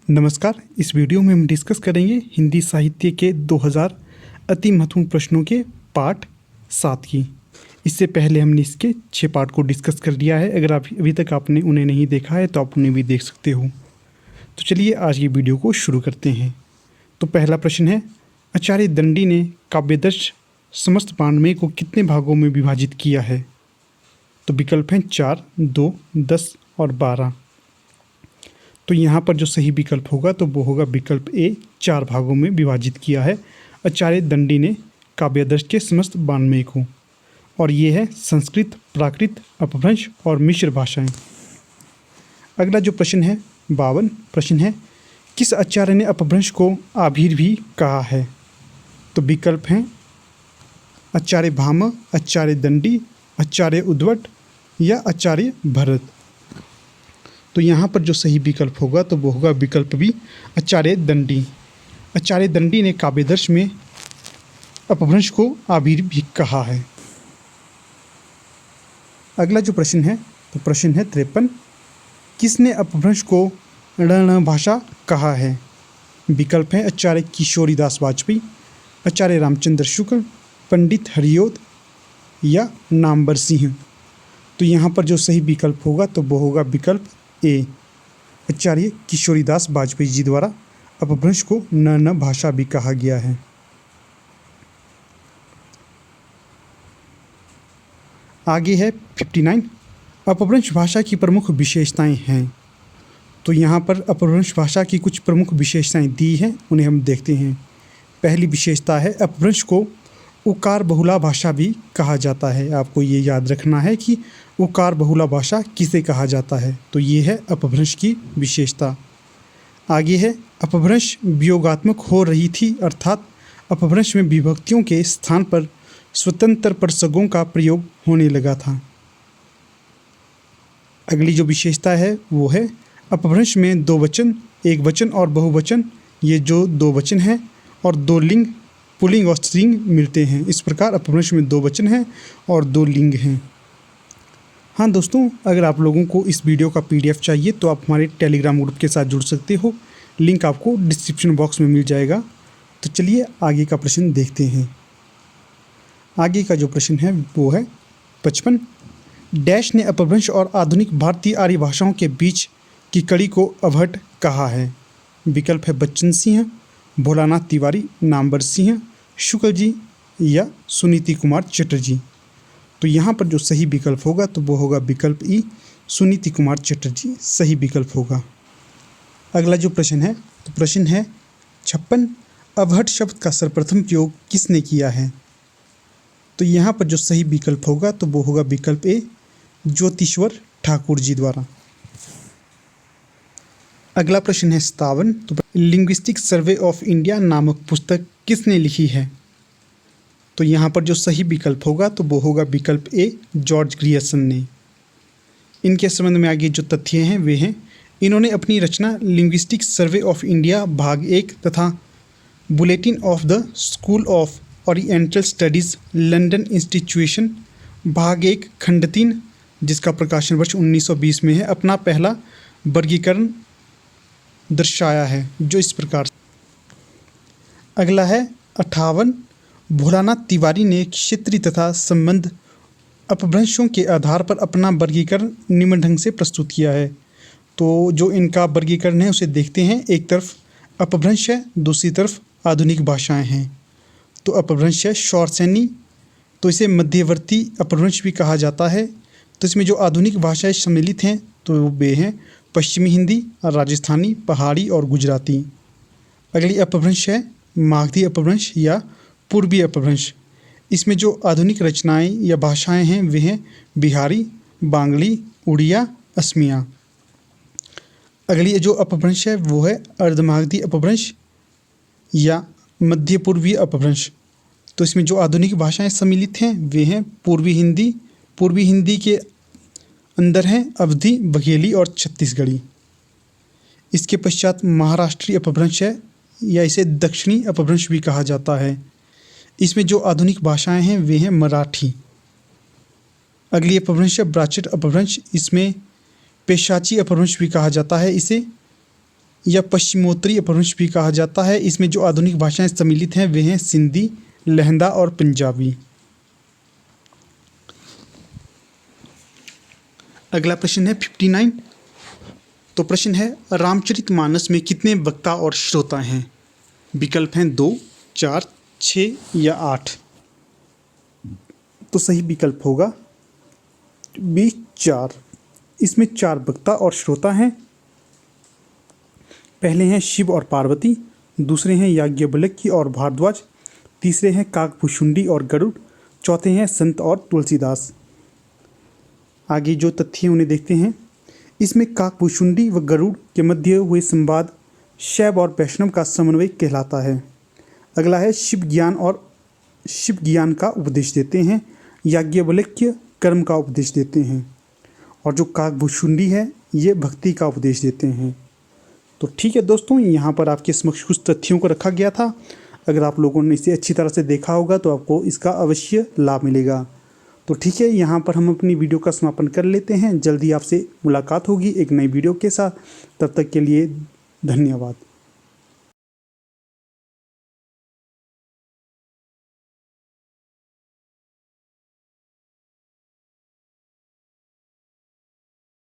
नमस्कार। इस वीडियो में हम डिस्कस करेंगे हिंदी साहित्य के 2000 अति महत्वपूर्ण प्रश्नों के पार्ट 7 की। इससे पहले हमने इसके 6 पार्ट को डिस्कस कर लिया है। अगर अभी तक आपने उन्हें नहीं देखा है तो आप उन्हें भी देख सकते हो। तो चलिए आज की वीडियो को शुरू करते हैं। तो पहला प्रश्न है, आचार्य दंडी ने काव्यादर्श समस्त वाङ्मय को कितने भागों में विभाजित किया है? तो विकल्प हैं 4, 2, 10 और 12। तो यहाँ पर जो सही विकल्प होगा तो वो होगा विकल्प ए, 4 भागों में विभाजित किया है आचार्य दंडी ने काव्यादर्श के समस्त वाङ्मय को। और ये है संस्कृत, प्राकृत, अपभ्रंश और मिश्र भाषाएं। अगला जो प्रश्न है 52 प्रश्न है, किस आचार्य ने अपभ्रंश को आभीर भी कहा है? तो विकल्प हैं आचार्य भामा, आचार्य दंडी, आचार्य उद्भट या आचार्य भरत। तो यहाँ पर जो सही विकल्प होगा तो वो होगा विकल्प बी, आचार्य दंडी। आचार्य दंडी ने काव्यादर्श में अपभ्रंश को आभीर भी कहा है। अगला जो प्रश्न है तो प्रश्न है 53, किसने अपभ्रंश को रण भाषा कहा है? विकल्प है आचार्य किशोरीदास वाजपेयी, आचार्य रामचंद्र शुक्ल, पंडित हरिओद या नामवर सिंह। तो यहाँ पर जो सही विकल्प होगा तो वो होगा विकल्प ए, आचार्य किशोरीदास वाजपेयी जी द्वारा अपभ्रंश को न भाषा भी कहा गया है। आगे है 59, अपभ्रंश भाषा की प्रमुख विशेषताएं हैं। तो यहाँ पर अपभ्रंश भाषा की कुछ प्रमुख विशेषताएं दी हैं, उन्हें हम देखते हैं। पहली विशेषता है अपभ्रंश को उकार बहुला भाषा भी कहा जाता है। आपको ये याद रखना है कि उकार बहुला भाषा किसे कहा जाता है, तो ये है अपभ्रंश की विशेषता। आगे है अपभ्रंश वियोगात्मक हो रही थी, अर्थात अपभ्रंश में विभक्तियों के स्थान पर स्वतंत्र प्रसंगों का प्रयोग होने लगा था। अगली जो विशेषता है वो है अपभ्रंश में 2 वचन, एक वचन और बहुवचन, ये जो 2 वचन हैं और 2 लिंग, पुल्लिंग और स्त्रीलिंग मिलते हैं। इस प्रकार अपभ्रंश में 2 वचन हैं और 2 लिंग हैं। हाँ दोस्तों, अगर आप लोगों को इस वीडियो का PDF चाहिए तो आप हमारे टेलीग्राम ग्रुप के साथ जुड़ सकते हो, लिंक आपको डिस्क्रिप्शन बॉक्स में मिल जाएगा। तो चलिए आगे का प्रश्न देखते हैं। आगे का जो प्रश्न है वो है 55, डैश ने अपभ्रंश और आधुनिक भारतीय आर्य भाषाओं के बीच की कड़ी को अवहट कहा है। विकल्प है बच्चन सिंह, भोलानाथ तिवारी, नामवर सिंह, शुक्ल जी या सुनीति कुमार चटर्जी। तो यहाँ पर जो सही विकल्प होगा तो वो होगा विकल्प ई, सुनीति कुमार चटर्जी सही विकल्प होगा। अगला जो प्रश्न है तो प्रश्न है 56, अवहट शब्द का सर्वप्रथम प्रयोग किसने किया है? तो यहाँ पर जो सही विकल्प होगा तो वो होगा विकल्प ए, ज्योतिश्वर ठाकुर जी द्वारा। अगला प्रश्न है 57, तो लिंग्विस्टिक सर्वे ऑफ इंडिया नामक पुस्तक किसने लिखी है? तो यहाँ पर जो सही विकल्प होगा तो वो होगा विकल्प ए, जॉर्ज ग्रियर्सन ने। इनके संबंध में आगे जो तथ्य हैं वे हैं, इन्होंने अपनी रचना लिंग्विस्टिक सर्वे ऑफ इंडिया भाग 1 तथा bulletin of the school of oriental studies London institution भाग 1 खंड 3, जिसका प्रकाशन वर्ष 1920 में है, अपना पहला वर्गीकरण दर्शाया है, जो इस प्रकार। अगला है 58, भोलानाथ तिवारी ने क्षेत्रीय तथा संबंध अपभ्रंशों के आधार पर अपना वर्गीकरण निम्न ढंग से प्रस्तुत किया है। तो जो इनका वर्गीकरण है उसे देखते हैं। एक तरफ अपभ्रंश है, दूसरी तरफ आधुनिक भाषाएं हैं। तो अपभ्रंश है शौरसेनी, तो इसे मध्यवर्ती अपभ्रंश भी कहा जाता है। तो इसमें जो आधुनिक भाषाएं सम्मिलित हैं तो वे हैं पश्चिमी हिंदी, राजस्थानी, पहाड़ी और गुजराती। अगली अपभ्रंश है मागधी अपभ्रंश या पूर्वी अपभ्रंश। इसमें जो आधुनिक रचनाएं या भाषाएं हैं वे हैं बिहारी, बांग्ली, उड़िया, असमिया। अगली जो अपभ्रंश है वो है अर्धमागधी अपभ्रंश या मध्य पूर्वी अपभ्रंश। तो इसमें जो आधुनिक भाषाएं सम्मिलित हैं वे हैं पूर्वी हिंदी, पूर्वी हिंदी के अंदर हैं अवधी, बघेली और छत्तीसगढ़ी। इसके पश्चात महाराष्ट्रीय अपभ्रंश है या इसे दक्षिणी अपभ्रंश भी कहा जाता है। इसमें जो आधुनिक भाषाएं हैं वे हैं मराठी। अगली अपभ्रंश है ब्राह्मण अपभ्रंश, इसमें पेशाची अपभ्रंश भी कहा जाता है इसे। या पश्चिमोत्तरी अपभ्रंश भी कहा जाता है। इसमें जो आधुनिक भाषाएं सम्मिलित हैं वे हैं सिंधी, लहंदा और पंजाबी। अगला प्रश्न है 59। तो प्रश्न है रामचरितमानस में कितने वक्ता और श्रोता हैं? विकल्प हैं 2, 4, 6 या 8। तो सही विकल्प होगा बी 4। इसमें 4 वक्ता और श्रोता हैं। पहले हैं शिव और पार्वती, दूसरे हैं याज्ञवल्क्य और भारद्वाज, तीसरे हैं काकभूषुंडी और गरुड़, चौथे हैं संत और तुलसीदास। आगे जो तथ्य हैं उन्हें देखते हैं। इसमें काकभूषुंडी व गरुड़ के मध्य हुए संवाद शैव और वैष्णव का समन्वय कहलाता है। अगला है शिव ज्ञान का उपदेश देते हैं, याज्ञवल्क्य कर्म का उपदेश देते हैं और जो काकभूषुंडी है ये भक्ति का उपदेश देते हैं। तो ठीक है दोस्तों, यहाँ पर आपके समक्ष कुछ तथ्यों को रखा गया था। अगर आप लोगों ने इसे अच्छी तरह से देखा होगा तो आपको इसका अवश्य लाभ मिलेगा। तो ठीक है, यहाँ पर हम अपनी वीडियो का समापन कर लेते हैं। जल्दी आपसे मुलाकात होगी एक नई वीडियो के साथ। तब तक के लिए धन्यवाद।